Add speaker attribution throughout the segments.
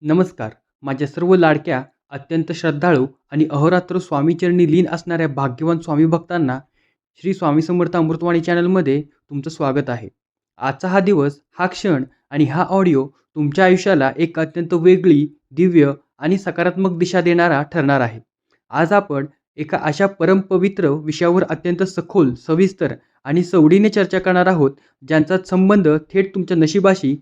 Speaker 1: नमस्कार. माझ्या सर्व लाडक्या, अत्यंत श्रद्धाळू आणि अहोरात्र स्वामीचरणी लीन असणाऱ्या भाग्यवान स्वामी भक्तांना श्री स्वामी समर्थ अमृतवाणी चॅनलमध्ये तुमचं स्वागत आहे. आजचा हा दिवस, हा क्षण आणि हा ऑडिओ तुमच्या आयुष्याला एक अत्यंत वेगळी, दिव्य आणि सकारात्मक दिशा देणारा ठरणार आहे. आज आपण एका अशा परमपवित्र विषयावर अत्यंत सखोल, सविस्तर आणि सवडीने चर्चा करणार आहोत, ज्यांचा संबंध थेट तुमच्या नशिबाशी,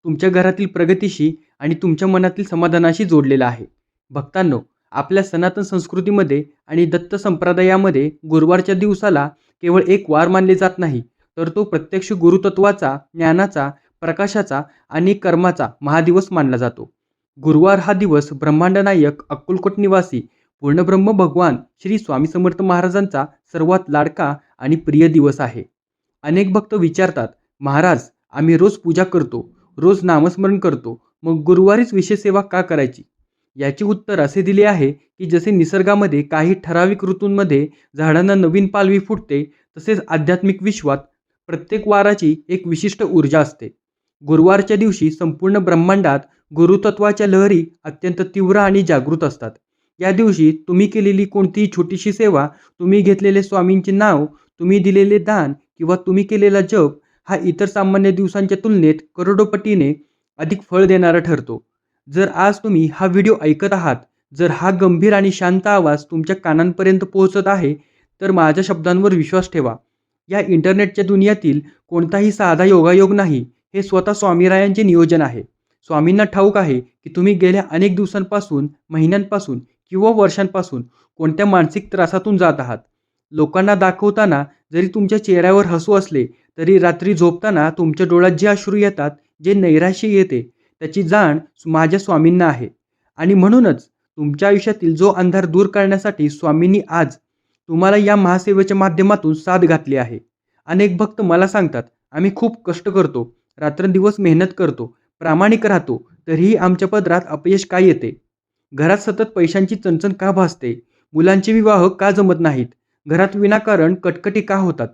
Speaker 1: तुमच्या घरातील प्रगतीशी आणि तुमच्या मनातील समाधानाशी जोडलेला आहे. भक्तांनो, आपल्या सनातन संस्कृतीमध्ये आणि दत्त संप्रदायामध्ये गुरुवारच्या दिवसाला केवळ एक वार मानले जात नाही, तर तो प्रत्यक्ष गुरुतत्वाचा, ज्ञानाचा, प्रकाशाचा आणि कर्माचा महादिवस मानला जातो. गुरुवार हा दिवस ब्रह्मांड नायक, अक्कलकोट निवासी पूर्णब्रह्म भगवान श्री स्वामी समर्थ महाराजांचा सर्वात लाडका आणि प्रिय दिवस आहे. अनेक भक्त विचारतात, महाराज, आम्ही रोज पूजा करतो, रोज नामस्मरण करतो, मग गुरुवारीच विशेष सेवा का करायची? याचे उत्तर असे दिले आहे की जसे निसर्गामध्ये काही ठराविक ऋतूंमध्ये झाडांना नवीन पालवी फुटते, तसेच आध्यात्मिक विश्वात प्रत्येक वाराची एक विशिष्ट ऊर्जा असते. गुरुवारच्या दिवशी संपूर्ण ब्रह्मांडात गुरुतत्वाच्या लहरी अत्यंत तीव्र आणि जागृत असतात. या दिवशी तुम्ही केलेली कोणतीही छोटीशी सेवा, तुम्ही घेतलेले स्वामींचे नाव, तुम्ही दिलेले दान किंवा तुम्ही केलेला जप हा इतर सामान्य दिवसांच्या तुलनेत करोडोपटीने अधिक फळ देणारा ठरतो. जर आज तुम्ही हा व्हिडिओ ऐकत आहात, जर हा गंभीर आणि शांत आवाज तुमच्या कानांपर्यंत पोहोचत आहे, तर माझ्या शब्दांवर विश्वास ठेवा. या इंटरनेटच्या दुनियातील कोणताही साधा योगायोग नाही, हे स्वतः स्वामीरायांचे नियोजन आहे. स्वामींना ठाऊक आहे की तुम्ही गेल्या अनेक दिवसांपासून, महिन्यांपासून किंवा वर्षांपासून कोणत्या मानसिक त्रासातून जात आहात. लोकांना दाखवताना जरी तुमच्या चेहऱ्यावर हसू असले, तरी रात्री झोपताना तुमच्या डोळ्यात जे अश्रू येतात, जे नैराश्य येते, त्याची जाण माझ्या स्वामींना आहे. आणि म्हणूनच तुमच्या आयुष्यातील जो अंधार दूर करण्यासाठी स्वामींनी आज तुम्हाला या महासेवेच्या माध्यमातून साथ घातली आहे. अनेक भक्त मला सांगतात, आम्ही खूप कष्ट करतो, रात्रंदिवस मेहनत करतो, प्रामाणिक राहतो, तरीही आमच्या पदरात अपयश का येते? घरात सतत पैशांची चणचण का भासते? मुलांचे विवाह का जमत नाहीत? घरात विनाकारण कटकटी का होतात?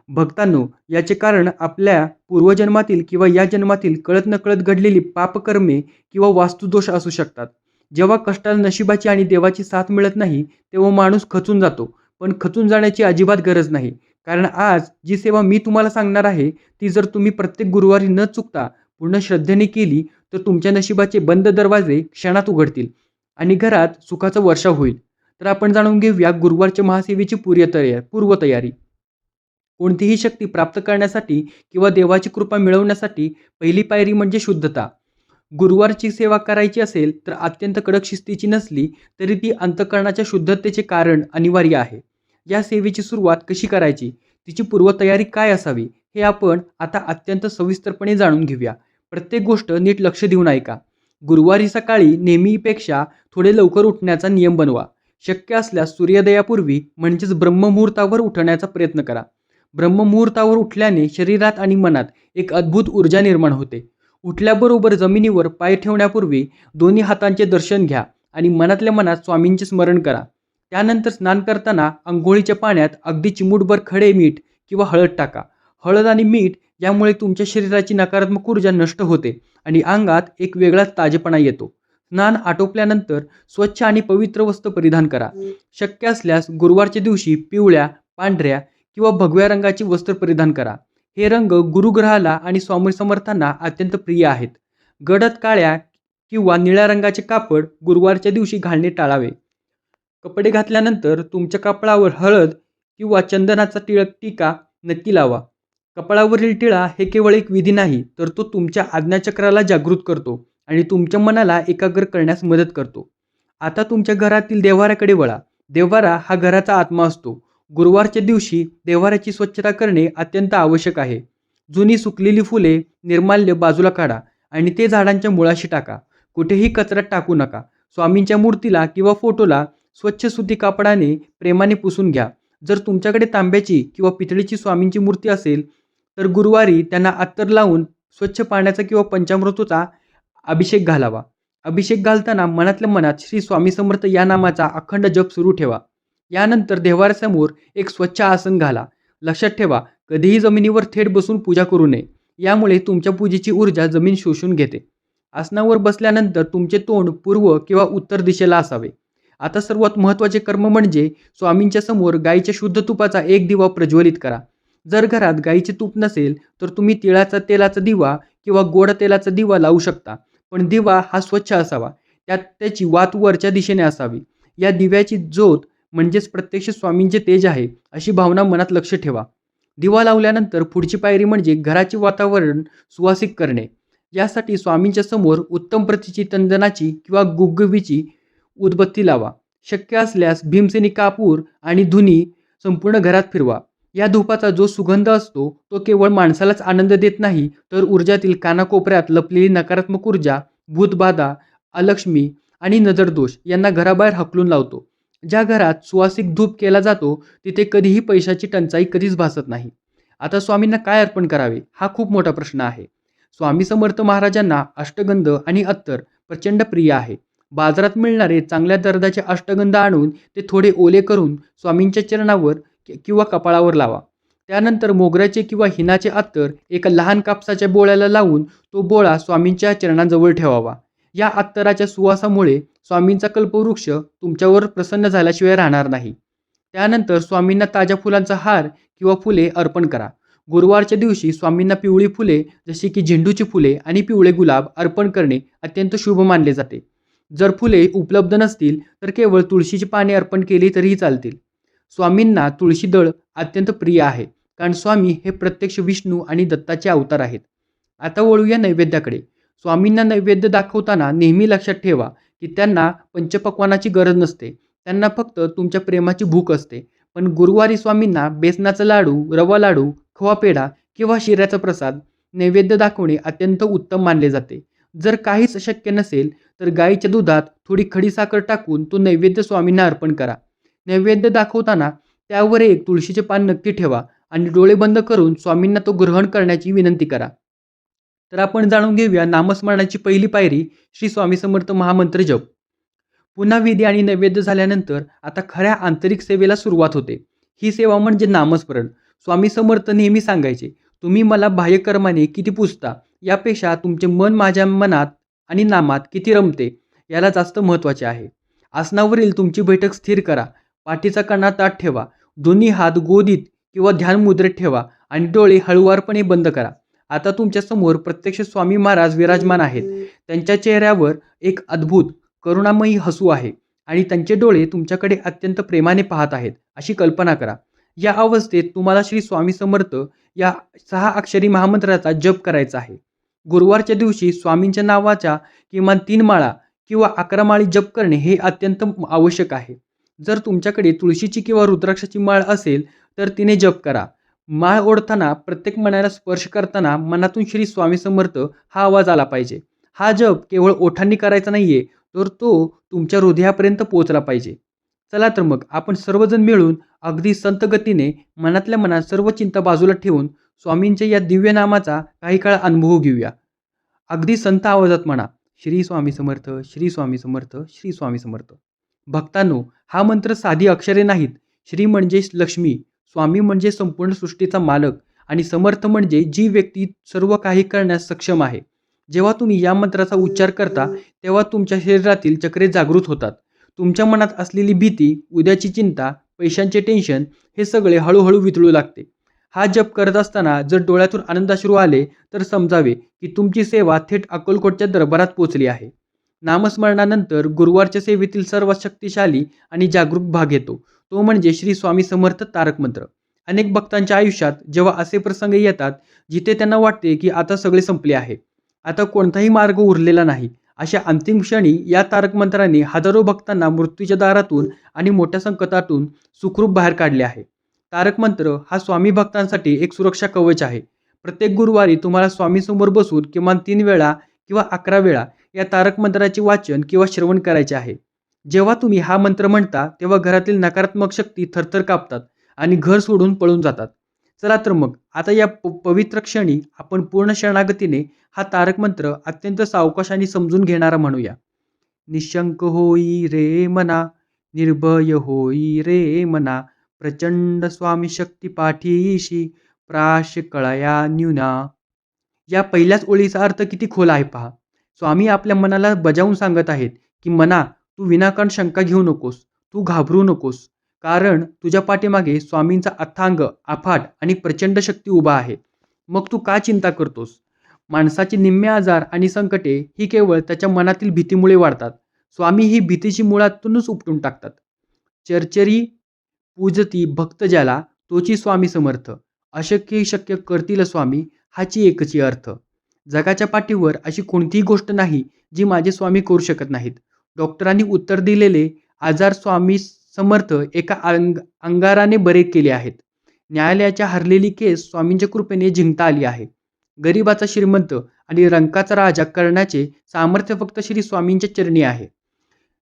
Speaker 1: भक्तांनो, याचे कारण आपल्या पूर्वजन्मातील किंवा या जन्मातील कळत नकळत घडलेली पापकर्मे किंवा वास्तुदोष असू शकतात. जेव्हा कष्टाला नशिबाची आणि देवाची साथ मिळत नाही, तेव्हा माणूस खचून जातो. पण खचून जाण्याची अजिबात गरज नाही. कारण आज जी सेवा मी तुम्हाला सांगणार आहे, ती जर तुम्ही प्रत्येक गुरुवारी न चुकता पूर्ण श्रद्धेने केली, तर तुमच्या नशिबाचे बंद दरवाजे क्षणात उघडतील आणि घरात सुखाचा वर्षा होईल. तर आपण जाणून घेऊया गुरुवारच्या महासेवेची पूर्वतयारी. कोणतीही शक्ती प्राप्त करण्यासाठी किंवा देवाची कृपा मिळवण्यासाठी पहिली पायरी म्हणजे शुद्धता. गुरुवारची सेवा करायची असेल तर अत्यंत कडक शिस्तीची नसली तरी ती अंतःकरणाच्या शुद्धतेचे कारण अनिवार्य आहे. या सेवेची सुरुवात कशी करायची, तिची पूर्वतयारी काय असावी, हे आपण आता अत्यंत सविस्तरपणे जाणून घेऊया. प्रत्येक गोष्ट नीट लक्ष देऊन ऐका. गुरुवारी सकाळी नेहमीपेक्षा थोडे लवकर उठण्याचा नियम बनवा. शक्य असल्यास सूर्योदयापूर्वी म्हणजेच ब्रह्ममुहूर्तावर उठण्याचा प्रयत्न करा. ब्रह्ममुहूर्तावर उठल्याने शरीरात आणि मनात एक अद्भुत ऊर्जा निर्माण होते. उठल्याबरोबर जमिनीवर पाय ठेवण्यापूर्वी दोन्ही हातांचे दर्शन घ्या आणि मनातल्या मनात स्वामींचे स्मरण करा. त्यानंतर स्नान करताना अंघोळीच्या पाण्यात अगदी चिमूटभर खडे मीठ किंवा हळद टाका. हळद आणि मीठ यामुळे तुमच्या शरीराची नकारात्मक ऊर्जा नष्ट होते आणि अंगात एक वेगळाच ताजेपणा येतो. स्नान आटोपल्यानंतर स्वच्छ आणि पवित्र वस्त्र परिधान करा. शक्य असल्यास गुरुवारच्या दिवशी पिवळ्या, पांढऱ्या किंवा भगव्या रंगाची वस्त्र परिधान करा. हे रंग गुरुग्रहाला आणि स्वामी समर्थांना अत्यंत प्रिय आहेत. गडद काळ्या किंवा निळ्या रंगाचे कापड गुरुवारच्या दिवशी घालणे टाळावे. कपडे घातल्यानंतर तुमच्या कपाळावर हळद किंवा चंदनाचा टिळा नक्की लावा. कपाळावरील टिळा हे केवळ एक विधी नाही, तर तो तुमच्या आज्ञाचक्राला जागृत करतो आणि तुमच्या मनाला एकाग्र करण्यास मदत करतो. आता तुमच्या घरातील देव्हाऱ्याकडे वळा. देव्हारा हा घराचा आत्मा असतो. गुरुवारच्या दिवशी देव्हाऱ्याची स्वच्छता करणे अत्यंत आवश्यक आहे. जुनी सुकलेली फुले, निर्माल्य बाजूला काढा आणि ते झाडांच्या मुळाशी टाका. कुठेही कचऱ्यात टाकू नका. स्वामींच्या मूर्तीला किंवा फोटोला स्वच्छ सुती कापडाने प्रेमाने पुसून घ्या. जर तुमच्याकडे तांब्याची किंवा पितळीची स्वामींची मूर्ती असेल, तर गुरुवारी त्यांना अत्तर लावून स्वच्छ पाण्याचा किंवा पंचामृताचा अभिषेक घालावा. अभिषेक घालताना मनातल्या मनात श्री स्वामी समर्थ या नामाचा अखंड जप सुरू ठेवा. यानंतर देव्हाऱ्यासमोर एक स्वच्छ आसन घाला. लक्षात ठेवा, कधीही जमिनीवर थेट बसून पूजा करू नये. यामुळे तुमच्या पूजेची ऊर्जा जमीन शोषून घेते. आसनावर बसल्यानंतर तुमचे तोंड पूर्व किंवा उत्तर दिशेला असावे. आता सर्वात महत्त्वाचे कर्म म्हणजे स्वामींच्या समोर गाईच्या शुद्ध तुपाचा एक दिवा प्रज्वलित करा. जर घरात गाईचे तूप नसेल तर तुम्ही तिळाचा तेलाचा दिवा किंवा गोड तेलाचा दिवा लावू शकता. पण दिवा हा स्वच्छ असावा. त्यात त्याची वात वरच्या दिशेने असावी. या दिव्याची ज्योत म्हणजेच प्रत्यक्ष स्वामींचे तेज आहे, अशी भावना मनात लक्ष ठेवा. दिवा लावल्यानंतर पुढची पायरी म्हणजे घराचे वातावरण सुवासिक करणे. यासाठी स्वामींच्या समोर उत्तम प्रतीची चंदनाची किंवा गुग्गवीची उदबत्ती लावा. शक्य असल्यास भीमसेनी कापूर आणि धुनी संपूर्ण घरात फिरवा. या धुपाचा जो सुगंध असतो तो केवळ माणसालाच आनंद देत नाही, तर ऊर्जातील कानाकोपऱ्यात लपलेली नकारात्मक ऊर्जा, भूतबाधा, अलक्ष्मी आणि नजरदोष यांना घराबाहेर हाकलून लावतो. ज्या घरात सुवासिक धूप केला जातो तिथे कधीही पैशाची टंचाई कधीच भासत नाही. आता स्वामींना काय अर्पण करावे हा खूप मोठा प्रश्न आहे. स्वामी समर्थ महाराजांना अष्टगंध आणि अत्तर प्रचंड प्रिय आहे. बाजारात मिळणारे चांगल्या दर्जाचे अष्टगंध आणून ते थोडे ओले करून स्वामींच्या चरणावर किंवा कपाळावर लावा. त्यानंतर मोगऱ्याचे किंवा हिनाचे अत्तर एका लहान कापसाच्या बोळ्याला लावून तो बोळा स्वामींच्या चरणांजवळ ठेवावा. या अत्तराच्या सुवासामुळे स्वामींचा कल्पवृक्ष तुमच्यावर प्रसन्न झाल्याशिवाय राहणार नाही. त्यानंतर स्वामींना ताज्या फुलांचा हार किंवा फुले अर्पण करा. गुरुवारच्या दिवशी स्वामींना पिवळी फुले जशी की झेंडूची फुले आणि पिवळे गुलाब अर्पण करणे अत्यंत शुभ मानले जाते. जर फुले उपलब्ध नसतील तर केवळ तुळशीची पाने अर्पण केली तरीही चालतील. स्वामींना तुळशी दळ अत्यंत प्रिय आहे, कारण स्वामी हे प्रत्यक्ष विष्णू आणि दत्ताचे अवतार आहेत. आता वळूया नैवेद्याकडे. स्वामींना नैवेद्य दाखवताना नेहमी लक्षात ठेवा की त्यांना पंचपक्वानाची गरज नसते. त्यांना फक्त तुमच्या प्रेमाची भूक असते. पण गुरुवारी स्वामींना बेसनाचा लाडू, रवा लाडू, खवा पेढा किंवा शिऱ्याचा प्रसाद नैवेद्य दाखवणे अत्यंत उत्तम मानले जाते. जर काहीच शक्य नसेल तर गाईच्या दुधात थोडी खडीसाखर टाकून तो नैवेद्य स्वामींना अर्पण करा. नैवेद्य दाखवताना त्यावर एक तुळशीचे पान नक्की ठेवा आणि डोळे बंद करून स्वामींना तो ग्रहण करण्याची विनंती करा. तर आपण जाणून घेऊया नामस्मरणाची पहिली पायरी, श्री स्वामी समर्थ महामंत्र जप. पुन्हा विधी आणि नैवेद्य झाल्यानंतर आता खऱ्या आंतरिक सेवेला सुरुवात होते. ही सेवा म्हणजे नामस्मरण. स्वामी समर्थ नेहमी सांगायचे, तुम्ही मला बाह्यकर्माने किती पुजता यापेक्षा तुमचे मन माझ्या मनात आणि नामात किती रमते याला जास्त महत्त्वाचे आहे. आसनावरील तुमची बैठक स्थिर करा. पाठीचा कणा ताठ ठेवा. दोन्ही हात गोदीत किंवा ध्यान मुद्रेत ठेवा आणि डोळे हळुवारपणे बंद करा. आता तुमच्या समोर प्रत्यक्ष स्वामी महाराज विराजमान आहेत. त्यांच्या चेहऱ्यावर एक अद्भुत करुणामयी हसू आहे आणि त्यांचे डोळे तुमच्याकडे अत्यंत प्रेमाने पाहत आहेत अशी कल्पना करा. या अवस्थेत तुम्हाला श्री स्वामी समर्थ या 6 अक्षरी महामंत्राचा जप करायचा आहे. गुरुवारच्या दिवशी स्वामींच्या नावाच्या किमान 3 माळा किंवा 11 माळी जप करणे हे अत्यंत आवश्यक आहे. जर तुमच्याकडे तुळशीची किंवा रुद्राक्षाची माळ असेल तर तिने जप करा. माळ ओढताना प्रत्येक मनाला स्पर्श करताना मनातून श्री स्वामी समर्थ हा आवाज आला पाहिजे. हा जप केवळ ओठांनी करायचा नाहीये, तर तो तुमच्या हृदयापर्यंत पोहोचला पाहिजे. चला तर मग आपण सर्वजण मिळून अगदी संत गतीने मनातल्या मनात सर्व चिंता बाजूला ठेवून स्वामींच्या या दिव्य नामाचा काही काळ अनुभव घेऊया. अगदी संत आवाजात म्हणा, श्री स्वामी समर्थ, श्री स्वामी समर्थ, श्री स्वामी समर्थ. भक्तांनो, हा मंत्र साधी अक्षरे नाहीत. श्री म्हणजे लक्ष्मी, स्वामी म्हणजे संपूर्ण सृष्टीचा मालक आणि समर्थ म्हणजे जी व्यक्ती सर्व काही करण्यास सक्षम आहे. जेव्हा तुम्ही या मंत्राचा उच्चार करता तेव्हा तुमच्या शरीरातील चक्रे जागृत होतात. तुमच्या मनात असलेली भीती, उद्याची चिंता, पैशांचे टेन्शन हे सगळे हळूहळू वितळू लागते. हा जप करत असताना जर डोळ्यातून आनंदाश्रू आले तर समजावे की तुमची सेवा थेट अक्कलकोटच्या दरबारात पोहोचली आहे. नामस्मरणानंतर गुरुवारच्या सेवेतील सर्वात शक्तिशाली आणि जागरूक भाग येतो, तो म्हणजे श्री स्वामी समर्थ तारक मंत्र. अनेक भक्तांच्या आयुष्यात जेव्हा असे प्रसंग येतात जिथे त्यांना वाटते की आता सगळे संपले आहे, आता कोणताही मार्ग उरलेला नाही, अशा अंतिम क्षणी या तारक मंत्राने हजारो भक्तांना मृत्यूच्या दारातून आणि मोठ्या संकटातून सुखरूप बाहेर काढले आहे. तारक मंत्र हा स्वामी भक्तांसाठी एक सुरक्षा कवच आहे. प्रत्येक गुरुवारी तुम्हाला स्वामीसमोर बसून किमान 3 वेळा किंवा 11 वेळा या तारक मंत्राचे वाचन किंवा श्रवण करायचे आहे. जेव्हा तुम्ही हा मंत्र म्हणता तेव्हा घरातील नकारात्मक शक्ती थरथर कापतात आणि घर सोडून पळून जातात. चला तर मग आता या पवित्र क्षणी आपण पूर्ण शरणागतीने हा तारक मंत्र अत्यंत सावकाशाने समजून घेणारा म्हणूया. निशंक होई रे मना, निर्भय होई रे मना, प्रचंड स्वामी शक्ती पाठीशी, प्राश कळया न्यूना. या पहिल्याच ओळीचा अर्थ किती खोल आहे पहा. स्वामी आपल्या मनाला बजावून सांगत आहेत की मना, तू विनाकारण शंका घेऊ नकोस, तू घाबरू नकोस, कारण तुझ्या पाठीमागे स्वामींचा अथांग, अफाट आणि प्रचंड शक्ती उभा आहे. मग तू का चिंता करतोस? माणसाचे निम्मे आजार आणि संकटे ही केवळ त्याच्या मनातील भीतीमुळे वाढतात. स्वामी ही भीतीची मुळातूनच उपटून टाकतात. चरचरी पूजती भक्त ज्याला, तोची स्वामी समर्थ. अशक्य शक्य करतील स्वामी, हाची एकची अर्थ. जगाच्या पाठीवर अशी कोणतीही गोष्ट नाही जी माझे स्वामी करू शकत नाहीत. डॉक्टरांनी उत्तर दिलेले आजार स्वामी समर्थ एका अंगाराने बरे केले आहेत. न्यायालयाच्या हरलेली केस स्वामींच्या कृपेने जिंकता आली आहे. गरिबाचा श्रीमंत आणि रंकाचा राजा करण्याचे सामर्थ्य फक्त श्री स्वामींच्या चरणी आहे.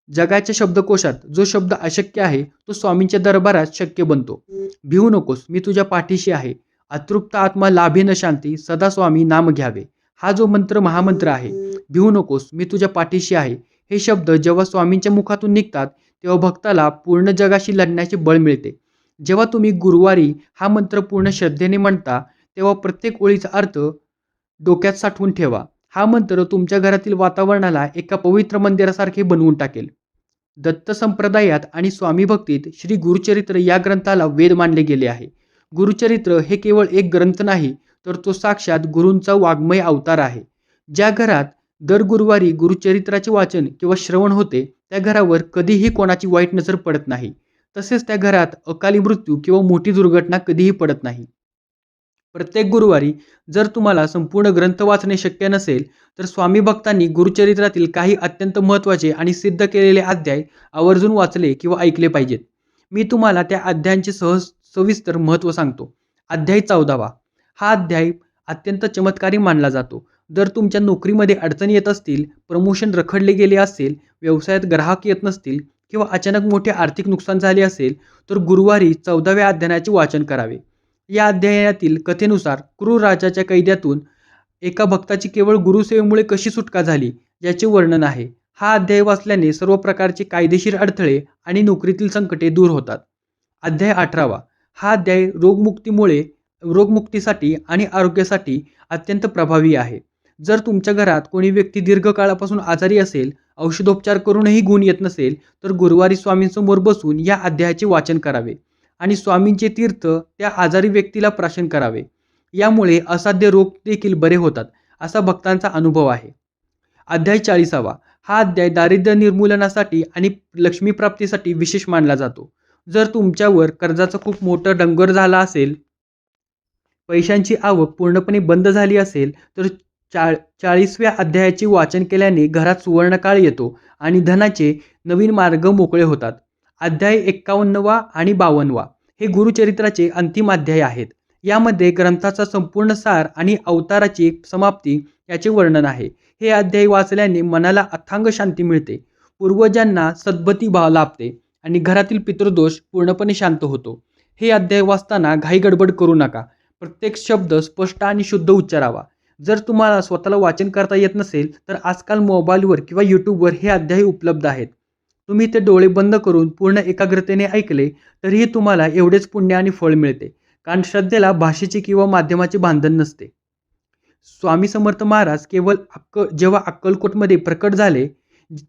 Speaker 1: जगाच्या शब्दकोशात जो शब्द अशक्य आहे तो स्वामींच्या दरबारात शक्य बनतो. भिवू नकोस, मी तुझ्या पाठीशी आहे. अतृप्त आत्मा लाभे न शांती, सदा स्वामी नाम घ्यावे. हा जो मंत्र महामंत्र आहे, भिवू नकोस, मी तुझ्या पाठीशी आहे, हे शब्द जेव्हा स्वामींच्या मुखातून निघतात तेव्हा भक्ताला पूर्ण जगाशी लढण्याचे बळ मिळते. जेव्हा तुम्ही गुरुवारी हा मंत्र पूर्ण श्रद्धेने म्हणता तेव्हा प्रत्येक ओळीचा अर्थ डोक्यात साठवून ठेवा. हा मंत्र तुमच्या घरातील वातावरणाला एका पवित्र मंदिरासारखे बनवून टाकेल. दत्त संप्रदायात आणि स्वामी भक्तीत श्री गुरुचरित्र या ग्रंथाला वेद मानले गेले आहे. गुरुचरित्र हे केवळ एक ग्रंथ नाही, तर तो साक्षात गुरूंचा वाङ्मय अवतार आहे. ज्या घरात दर गुरुवारी गुरुचरित्राचे वाचन किंवा श्रवण होते त्या घरावर कधीही कोणाची वाईट नजर पडत नाही. तसेच त्या घरात अकाली मृत्यू किंवा मोठी दुर्घटना कधीही पडत नाही. प्रत्येक गुरुवारी जर तुम्हाला संपूर्ण ग्रंथ वाचणे शक्य नसेल तर स्वामी भक्तांनी गुरुचरित्रातील काही अत्यंत महत्त्वाचे आणि सिद्ध केलेले अध्याय आवर्जून वाचले किंवा ऐकले पाहिजेत. मी तुम्हाला त्या अध्यायांचे सविस्तर महत्त्व सांगतो. अध्याय 14वा. हा अध्याय अत्यंत चमत्कारी मानला जातो. जर तुमच्या नोकरीमध्ये अडचणी येत असतील, प्रमोशन रखडले गेले असेल, व्यवसायात ग्राहक येत नसतील किंवा अचानक मोठे आर्थिक नुकसान झाले असेल तर गुरुवारी 14व्या अध्यायाचे वाचन करावे. या अध्यायातील कथेनुसार क्रूर राजाच्या कैद्यातून एका भक्ताची केवळ गुरुसेवेमुळे कशी सुटका झाली याचे वर्णन आहे. हा अध्याय वाचल्याने सर्व प्रकारचे कायदेशीर अडथळे आणि नोकरीतील संकटे दूर होतात. अध्याय 18वा. हा अध्याय रोगमुक्तीसाठी आणि आरोग्यासाठी अत्यंत प्रभावी आहे. जर तुमच्या घरात कोणी व्यक्ती दीर्घकाळापासून आजारी असेल, औषधोपचार करूनही गुण येत नसेल तर गुरुवारी स्वामींसमोर बसून या अध्यायाचे वाचन करावे आणि स्वामींचे तीर्थ त्या आजारी व्यक्तीला प्राशन करावे. यामुळे असाध्य रोग देखील बरे होतात, असा भक्तांचा अनुभव आहे. अध्याय 40वा. हा अध्याय दारिद्र्य निर्मूलनासाठी आणि लक्ष्मीप्राप्तीसाठी विशेष मानला जातो. जर तुमच्यावर कर्जाचा खूप मोठा डंगर झाला असेल, पैशांची आवक पूर्णपणे बंद झाली असेल तर 40व्या अध्यायाचे वाचन केल्याने घरात सुवर्णकाळ येतो आणि धनाचे नवीन मार्ग मोकळे होतात. अध्याय 51वा आणि 52वा हे गुरुचरित्राचे अंतिम अध्याय आहेत. यामध्ये ग्रंथाचा संपूर्ण सार आणि अवताराची समाप्ती याचे वर्णन आहे. हे अध्याय वाचल्याने मनाला अथांग शांती मिळते, पूर्वजांना सद्गती लाभते आणि घरातील पितृदोष पूर्णपणे शांत होतो. हे अध्याय वाचताना घाई गडबड करू नका. प्रत्येक शब्द स्पष्ट आणि शुद्ध उच्चारावा. जर तुम्हाला स्वतःला वाचन करता येत नसेल तर आजकाल मोबाईलवर किंवा यूट्यूबवर हे अध्याय उपलब्ध आहेत. तुम्ही ते डोळे बंद करून पूर्ण एकाग्रतेने ऐकले तरीही तुम्हाला एवढेच पुण्य आणि फळ मिळते, कारण श्रद्धेला भाषेचे किंवा माध्यमाचे बांधन नसते. स्वामी समर्थ महाराज जेव्हा अक्कलकोटमध्ये प्रकट झाले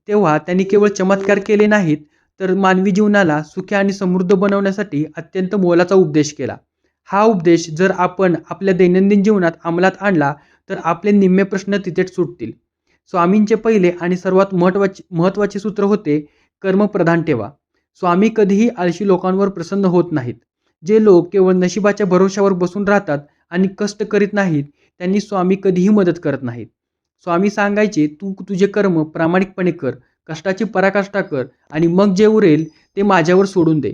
Speaker 1: तेव्हा त्यांनी केवळ चमत्कार केले नाहीत, तर मानवी जीवनाला सुखी आणि समृद्ध बनवण्यासाठी अत्यंत मोलाचा उपदेश केला. हा उपदेश जर आपण आपल्या दैनंदिन जीवनात अंमलात आणला तर आपले निम्मे प्रश्न तिथेच सुटतील. स्वामींचे पहिले आणि सर्वात महत्त्वाचे सूत्र होते, कर्मप्रधान ठेवा. स्वामी कधीही आळशी लोकांवर प्रसन्न होत नाहीत. जे लोक केवळ नशिबाच्या भरोशावर बसून राहतात आणि कष्ट करीत नाहीत त्यांनी स्वामी कधीही मदत करत नाहीत. स्वामी सांगायचे, तू तुझे कर्म प्रामाणिकपणे कर, कष्टाची पराकाष्ठा कर आणि मग जे उरेल ते माझ्यावर सोडून दे.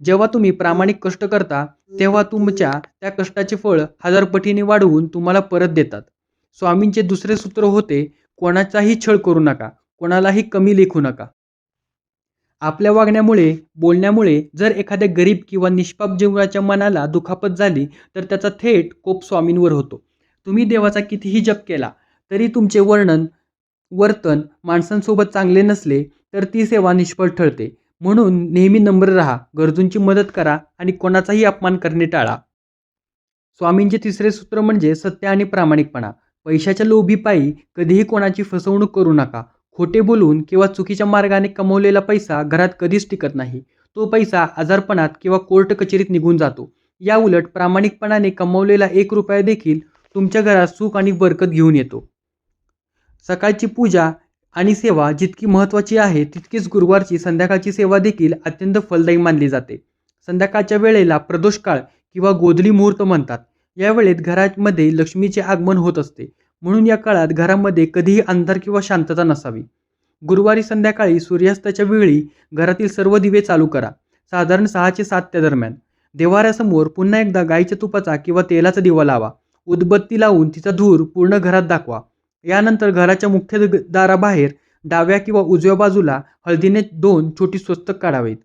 Speaker 1: जेव्हा तुम्ही प्रामाणिक कष्ट करता तेव्हा तुमच्या त्या कष्टाचे फळ 1000 पटीने वाढवून तुम्हाला परत देतात. स्वामींचे दुसरे सूत्र होते, कोणाचाही छळ करू नका, कोणालाही कमी लेखू नका. आपल्या वागण्यामुळे, बोलण्यामुळे जर एखाद्या गरीब किंवा निष्पाप जीवाच्या मनाला दुखापत झाली तर त्याचा थेट कोप स्वामींवर होतो. तुम्ही देवाचा कितीही जप केला तरी तुमचे वर्तन माणसांसोबत चांगले नसले तर ती सेवा निष्फळ ठरते. म्हणून नेहमी नम्र राहा, गरजूंची मदत करा आणि कोणाचाही अपमान करणे टाळा. स्वामींचे तिसरे सूत्र म्हणजे सत्य आणि प्रामाणिकपणा. पैशाच्या लोभीपायी कधीही कोणाची फसवणूक करू नका. खोटे बोलून किंवा चुकीच्या मार्गाने कमवलेला पैसा घरात कधीच टिकत नाही. तो पैसा आजारपणात किंवा कोर्ट कचेरीत निघून जातो. याउलट प्रामाणिकपणाने कमवलेला 1 रुपया देखील तुमच्या घरात सुख आणि बरकत घेऊन येतो. सकाळची पूजा आणि सेवा जितकी महत्त्वाची आहे, तितकीच गुरुवारची संध्याकाळची सेवा देखील अत्यंत फलदायी मानली जाते. संध्याकाळच्या वेळेला प्रदोष काळ किंवा गोधली मुहूर्त म्हणतात. या वेळेत घरामध्ये लक्ष्मीचे आगमन होत असते. म्हणून या काळात घरामध्ये कधीही अंधार किंवा शांतता नसावी. गुरुवारी संध्याकाळी सूर्यास्ताच्या वेळी घरातील सर्व दिवे चालू करा. साधारण 6 ते 7 त्या दरम्यान. देव्हाऱ्यासमोर पुन्हा एकदा गाईच्या तुपाचा किंवा तेलाचा दिवा लावा. उदबत्ती लावून तिचा धूर पूर्ण घरात दाखवा. यानंतर घराच्या मुख्य दाराबाहेर डाव्या किंवा उजव्या बाजूला हळदीने 2 छोटी स्वस्तिक काढावीत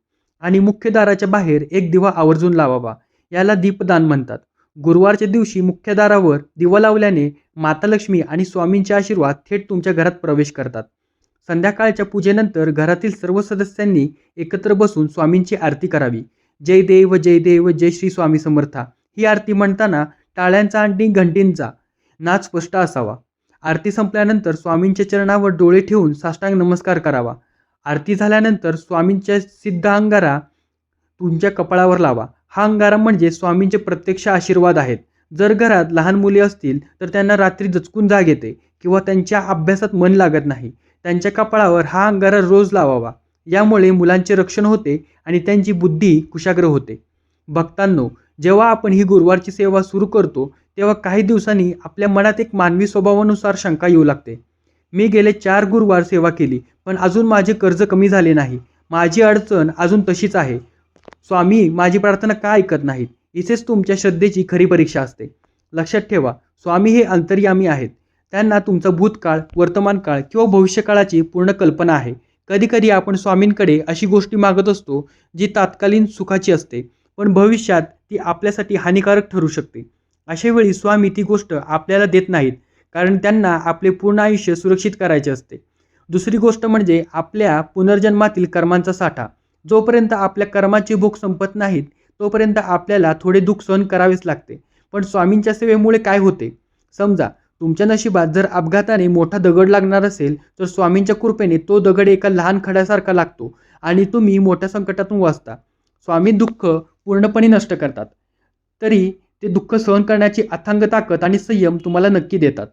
Speaker 1: आणि मुख्य दाराच्या बाहेर एक दिवा आवर्जून लावावा. याला दीपदान म्हणतात. गुरुवारच्या दिवशी मुख्य दारावर दिवा लावल्याने माता लक्ष्मी आणि स्वामींचे आशीर्वाद थेट तुमच्या घरात प्रवेश करतात. संध्याकाळच्या पूजेनंतर घरातील सर्व सदस्यांनी एकत्र बसून स्वामींची आरती करावी. जय देव जय देव जय श्री स्वामी समर्था ही आरती म्हणताना टाळ्यांचा आणि घंटींचा नाद स्पष्ट असावा. आरती संपल्यानंतर स्वामींच्या चरणावर डोळे ठेवून साष्टांग नमस्कार करावा. आरती झाल्यानंतर स्वामींच्या सिद्ध अंगारा तुमच्या कपाळावर लावा. हा अंगारा म्हणजे स्वामींचे प्रत्यक्ष आशीर्वाद आहेत. जर घरात लहान मुले असतील तर त्यांना रात्री दचकून जाग येते किंवा त्यांच्या अभ्यासात मन लागत नाही, त्यांच्या कपाळावर हा अंगारा रोज लावावा. यामुळे मुलांचे रक्षण होते आणि त्यांची बुद्धी कुशाग्र होते. भक्तांनो, जेव्हा आपण ही गुरुवारची सेवा सुरू करतो तेव्हा काही दिवसांनी आपल्या मनात एक मानवी स्वभावानुसार शंका येऊ लागते. मी गेले 4 गुरुवार सेवा केली पण अजून माझे कर्ज कमी झाले नाही. माझी अडचण अजून तशीच आहे. स्वामी माझी प्रार्थना का ऐकत नाहीत? इथेच तुमच्या श्रद्धेची खरी परीक्षा असते. लक्षात ठेवा, स्वामी हे अंतर्यामी आहेत. त्यांना तुमचा भूतकाळ, वर्तमानकाळ किंवा भविष्यकाळाची पूर्ण कल्पना आहे. कधीकधी आपण स्वामींकडे अशी गोष्टी मागत असतो जी तात्कालीन सुखाची असते, पण भविष्यात ती आपल्यासाठी हानिकारक ठरू शकते. अशा वेळी स्वामी ती गोष्ट आपल्याला देत नाहीत, कारण त्यांना आपले पूर्ण आयुष्य सुरक्षित करायचे असते. दुसरी गोष्ट म्हणजे आपल्या पुनर्जन्मातील कर्मांचा साठा. जोपर्यंत आपल्या कर्माची भूक संपत नाहीत तोपर्यंत आपल्याला थोडे दुःख सहन करावेच लागते. पण स्वामींच्या सेवेमुळे काय होते? समजा तुमच्या नशिबात जर अपघाताने मोठा दगड लागणार असेल तर स्वामींच्या कृपेने तो दगड एका लहान खड्यासारखा लागतो आणि तुम्ही मोठ्या संकटातून वाचता. स्वामी दुःख पूर्णपणे नष्ट करतात, तरी ते दुःख सहन करण्याची अथांग ताकद आणि संयम तुम्हाला नक्की देतात.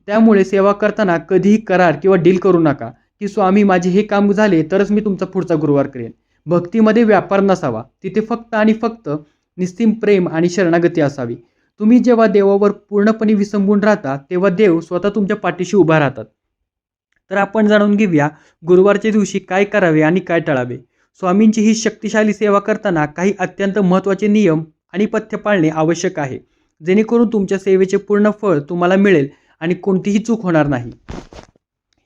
Speaker 1: त्यामुळे सेवा करताना कधीही करार किंवा डील करू नका की स्वामी माझे हे काम झाले तरच मी तुमचा पुढचा गुरुवार करेन. भक्तीमध्ये व्यापार नसावा, तिथे फक्त आणि फक्त निस्सीम प्रेम आणि शरणागती असावी. तुम्ही जेव्हा देवावर पूर्णपणे विसंबून राहता तेव्हा देव स्वतः तुमच्या पाठीशी उभा राहतात. तर आपण जाणून घेऊया गुरुवारच्या दिवशी काय करावे आणि काय टाळावे. स्वामींची ही शक्तिशाली सेवा करताना काही अत्यंत महत्त्वाचे नियम आणि पथ्य पाळणे आवश्यक आहे, जेणेकरून तुमच्या सेवेचे पूर्ण फळ तुम्हाला मिळेल आणि कोणतीही चूक होणार नाही.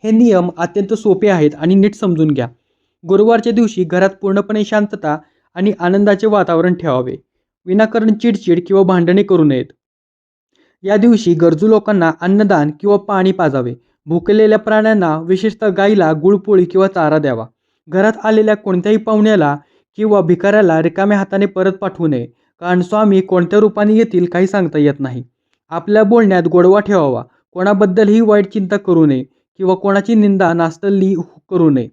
Speaker 1: हे नियम अत्यंत सोपे आहेत आणि नीट समजून घ्या. गुरुवारच्या दिवशी घरात पूर्णपणे शांतता आणि आनंदाचे वातावरण ठेवावे. विनाकारण चिडचिड किंवा भांडणे करू नयेत. या दिवशी गरजू लोकांना अन्नदान किंवा पाणी पाजावे. भुकेलेल्या प्राण्यांना, विशेषतः गाईला गुळपोळी किंवा चारा द्यावा. घरात आलेल्या कोणत्याही पाहुण्याला किंवा भिकाऱ्याला रिकाम्या हाताने परत पाठवू नये, कारण स्वामी कोणत्या रूपाने येतील काही सांगता येत नाही. आपल्या बोलण्यात गोडवा ठेवावा. कोणाबद्दलही वाईट चिंता करू नये किंवा कोणाची निंदा नास्तली करू नये.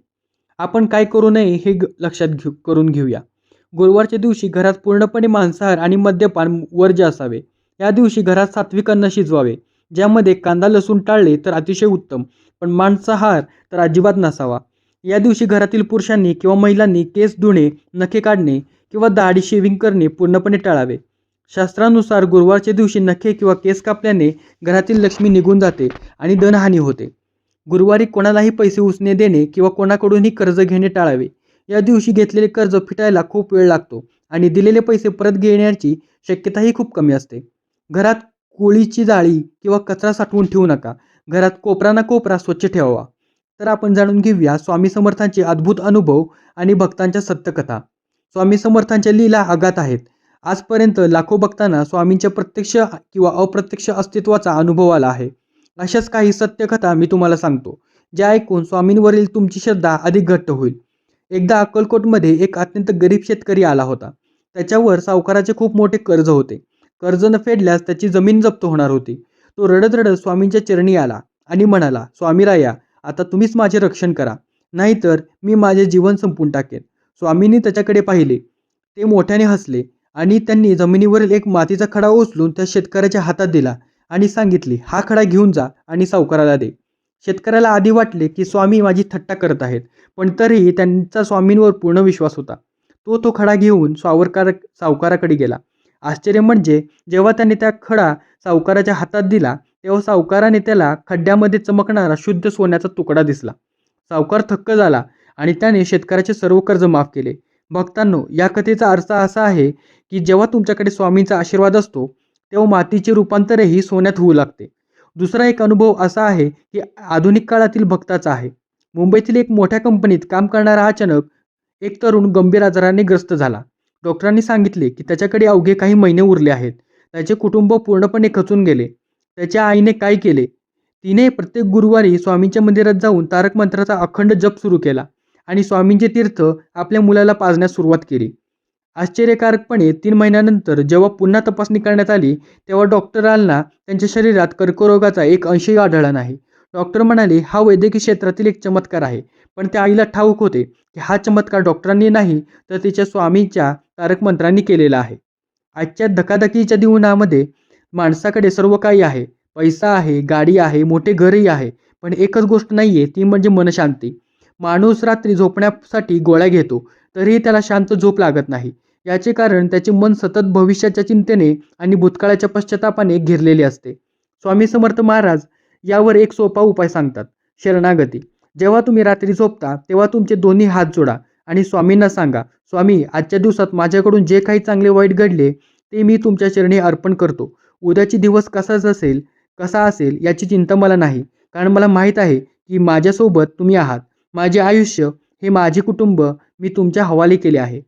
Speaker 1: आपण काय करू नये हे लक्षात करून घेऊया. गुरुवारच्या दिवशी घरात पूर्णपणे मांसाहार आणि मद्यपान वर्ज्य असावे. या दिवशी घरात सात्विक अन्न शिजवावे, ज्यामध्ये कांदा लसूण टाळले तर अतिशय उत्तम, पण मांसाहार तर अजिबात नसावा. या दिवशी घरातील पुरुषांनी किंवा महिलांनी केस धुणे, नखे काढणे किंवा दाढी शेविंग करणे पूर्णपणे टाळावे. शास्त्रानुसार गुरुवारच्या दिवशी नखे किंवा केस कापल्याने घरातील लक्ष्मी निघून जाते आणि धनहानी होते. गुरुवारी कोणालाही पैसे उसने देणे किंवा कोणाकडूनही कर्ज घेणे टाळावे. या दिवशी घेतलेले कर्ज फिटायला खूप वेळ लागतो आणि दिलेले पैसे परत घेण्याची शक्यताही खूप कमी असते. घरात कोळीची जाळी किंवा कचरा साठवून ठेवू नका. घरात कोपरा ना कोपरा स्वच्छ ठेवावा. तर आपण जाणून घेऊया स्वामी समर्थांचे अद्भुत अनुभव आणि भक्तांच्या सत्यकथा. स्वामी समर्थांच्या लीला अगाध आहेत. आजपर्यंत लाखो भक्तांना स्वामींच्या प्रत्यक्ष किंवा अप्रत्यक्ष अस्तित्वाचा अनुभव आला आहे. अशाच काही सत्यकथा मी तुम्हाला सांगतो, ज्या ऐकून स्वामींवरील तुमची श्रद्धा अधिक घट्ट होईल. एकदा अक्कलकोटमध्ये एक अत्यंत गरीब शेतकरी आला होता. त्याच्यावर सावकाराचे खूप मोठे कर्ज होते. कर्ज न फेडल्यास त्याची जमीन जप्त होणार होती. तो रडत रडत स्वामींच्या चरणी आला आणि म्हणाला, स्वामीराया, आता तुम्हीच माझे रक्षण करा, नाहीतर मी माझे जीवन संपवून टाकेन. स्वामींनी त्याच्याकडे पाहिले. ते मोठ्याने हसले आणि त्यांनी जमिनीवरील एक मातीचा खडा उचलून त्या शेतकऱ्याच्या हातात दिला आणि सांगितले, हा खडा घेऊन जा आणि सावकाराला दे. शेतकऱ्याला आधी वाटले की स्वामी माझी थट्टा करत आहेत, पण तरीही त्यांचा स्वामींवर पूर्ण विश्वास होता. तो खडा घेऊन सावकाराकडे गेला. आश्चर्य म्हणजे जेव्हा त्याने त्या खडा सावकाराच्या हातात दिला, तेव्हा सावकाराने त्याला खड्ड्यामध्ये चमकणारा शुद्ध सोन्याचा तुकडा दिसला. सावकार थक्क झाला आणि त्याने शेतकऱ्याचे सर्व कर्ज माफ केले. भक्तांनो, या कथेचा अर्थ असा आहे की जेव्हा तुमच्याकडे स्वामींचा आशीर्वाद असतो, तेव्हा मातीचे रूपांतरही सोन्यात होऊ लागते. दुसरा एक अनुभव असा आहे की आधुनिक काळातील भक्ताचा आहे. मुंबईतील एक मोठ्या कंपनीत काम करणारा अचानक एक तरुण गंभीर आजाराने ग्रस्त झाला. डॉक्टरांनी सांगितले की त्याच्याकडे अवघे काही महिने उरले आहेत. त्याचे कुटुंब पूर्णपणे खचून गेले. त्याच्या आईने काय केले? तिने प्रत्येक गुरुवारी स्वामींच्या मंदिरात जाऊन तारक मंत्राचा अखंड जप सुरू केला आणि स्वामींचे तीर्थ आपल्या मुलाला पाजण्यास सुरुवात केली. आश्चर्यकारकपणे 3 महिन्यानंतर जेव्हा पुन्हा तपासणी करण्यात आली, तेव्हा डॉक्टरांना त्यांच्या शरीरात कर्करोगाचा एक अंशही आढळला नाही. डॉक्टर म्हणाले, हा वैद्यकीय क्षेत्रातील एक चमत्कार आहे. पण त्या आईला ठाऊक होते की हा चमत्कार डॉक्टरांनी नाही, तर तिच्या स्वामींच्या तारक मंत्रांनी केलेला आहे. आजच्या धकाधकीच्या जीवनामध्ये माणसाकडे सर्व काही आहे. पैसा आहे, गाडी आहे, मोठे घरही आहे. पण एकच गोष्ट नाहीये, ती म्हणजे मनशांती. माणूस रात्री झोपण्यासाठी गोळ्या घेतो, तरीही त्याला शांत झोप लागत नाही. याचे कारण त्याचे मन सतत भविष्याच्या चिंतेने आणि भूतकाळाच्या पश्चातापाने घेरलेले असते. स्वामी समर्थ महाराज यावर एक सोपा उपाय सांगतात, शरणागती. जेव्हा तुम्ही रात्री झोपता, तेव्हा तुमचे दोन्ही हात जोडा आणि स्वामींना सांगा, स्वामी, आजच्या दिवसात माझ्याकडून जे काही चांगले वाईट घडले, ते मी तुमच्या चरणी अर्पण करतो. उद्याची दिवस कसा असेल याची चिंता मला नाही, कारण मला माहीत आहे की माझ्यासोबत तुम्ही आहात. माझे आयुष्य, हे माझे कुटुंब मी तुमच्या हवाली केले आहे.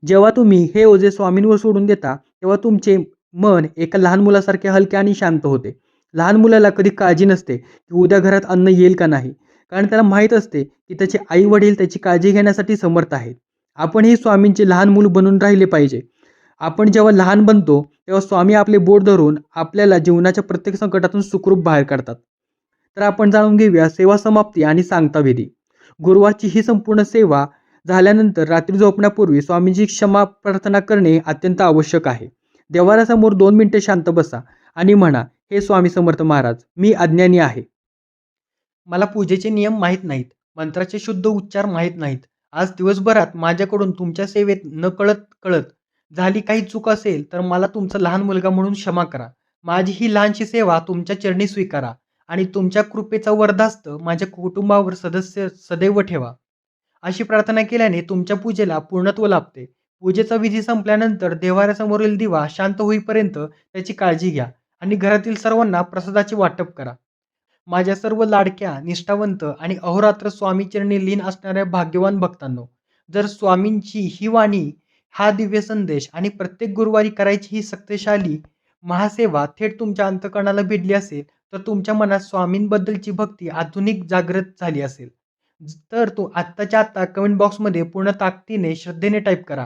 Speaker 1: जेव्हा तुम्ही हे ओझे स्वामींवर सोडून देता, तेव्हा तुमचे मन एका लहान मुलासारखे हलके आणि शांत होते. लहान मुलाला कधी काळजी नसते की उद्या घरात अन्न येईल का नाही, कारण त्याला माहीत असते की त्याचे आई वडील त्याची काळजी घेण्यासाठी समर्थ आहेत. आपणही स्वामींचे लहान मूल बनून राहिले पाहिजे. आपण जेव्हा लहान बनतो, तेव्हा स्वामी आपले बोट धरून आपल्याला जीवनाच्या प्रत्येक संकटातून सुखरूप बाहेर काढतात. तर आपण जाणून घेऊया सेवा समाप्ती आणि सांगता विधी. गुरुवारची ही संपूर्ण सेवा झाल्यानंतर रात्री झोपण्यापूर्वी स्वामींची क्षमा प्रार्थना करणे अत्यंत आवश्यक आहे. देवाऱ्यासमोर 2 मिनिटे शांत बसा आणि म्हणा, हे स्वामी समर्थ महाराज, मी अज्ञानी आहे. मला पूजेचे नियम माहीत नाहीत, मंत्राचे शुद्ध उच्चार माहीत नाहीत. आज दिवसभरात माझ्याकडून तुमच्या सेवेत नकळत कळत झाली काही चूक असेल, तर मला तुमचा लहान मुलगा म्हणून क्षमा करा. माझी ही लहानशी सेवा तुमच्या चरणी स्वीकारा आणि तुमच्या कृपेचा वरदास्त माझ्या कुटुंबावर सदैव ठेवा. अशी प्रार्थना केल्याने तुमच्या पूजेला पूर्णत्व लाभते. पूजेचा विधी संपल्यानंतर देव्हाऱ्यासमोरील दिवा शांत होईपर्यंत त्याची काळजी घ्या आणि घरातील सर्वांना प्रसादाचे वाटप करा. माझ्या सर्व लाडक्या, निष्ठावंत आणि अहोरात्र स्वामीचरणी लीन असणाऱ्या भाग्यवान भक्तांनो, जर स्वामींची ही वाणी, हा दिव्य संदेश आणि प्रत्येक गुरुवारी करायची ही शक्तिशाली महासेवा थेट तुमच्या अंतःकरणाला भिडली असेल, तर तुमच्या मनात स्वामींबद्दलची भक्ती आधुनिक जागृत झाली असेल. तर तू आत्ताच्या आत्ता कमेंट बॉक्समध्ये पूर्ण ताकदीने, श्रद्धेने टाईप करा,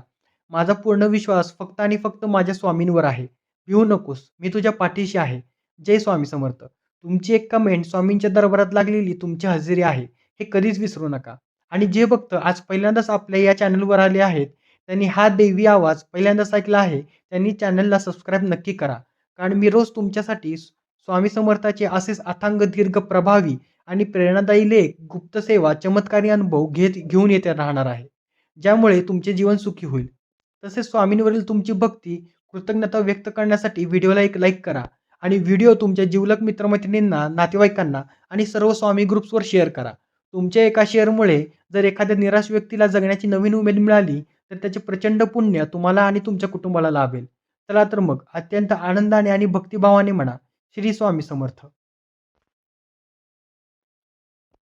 Speaker 1: माझा पूर्ण विश्वास फक्त आणि फक्त माझ्या स्वामींवर आहे. भिवू नकोस, मी तुझ्या पाठीशी आहे. जय स्वामी समर्थ. तुमची एक कमेंट स्वामींच्या दरबारात लागलेली तुमची हजेरी आहे, हे कधीच विसरू नका. आणि जे भक्त आज पहिल्यांदाच आपल्या या चॅनलवर आले आहेत, त्यांनी हा दैवी आवाज पहिल्यांदाच ऐकला आहे, त्यांनी चॅनलला सबस्क्राईब नक्की करा. कारण मी रोज तुमच्यासाठी स्वामी समर्थाचे असेच अथांग, दीर्घ, प्रभावी आणि प्रेरणादायी लेख, गुप्त सेवा, चमत्कारी अनुभव घेऊन येते राहणार आहे, ज्यामुळे तुमचे जीवन सुखी होईल. तसेच स्वामींवरील तुमची भक्ती, कृतज्ञता व्यक्त करण्यासाठी व्हिडिओला एक लाईक करा आणि व्हिडिओ तुमच्या जिवलग मित्रमैत्रिणींना, नातेवाईकांना आणि सर्व स्वामी ग्रुप्सवर शेअर करा. तुमच्या एका शेअरमुळे जर एखाद्या निराश व्यक्तीला जगण्याची नवीन उमेद मिळाली, तर त्याचे प्रचंड पुण्य तुम्हाला आणि तुमच्या कुटुंबाला लाभेल. चला तर मग अत्यंत आनंदाने आणि भक्तिभावाने म्हणा, श्री स्वामी समर्थ.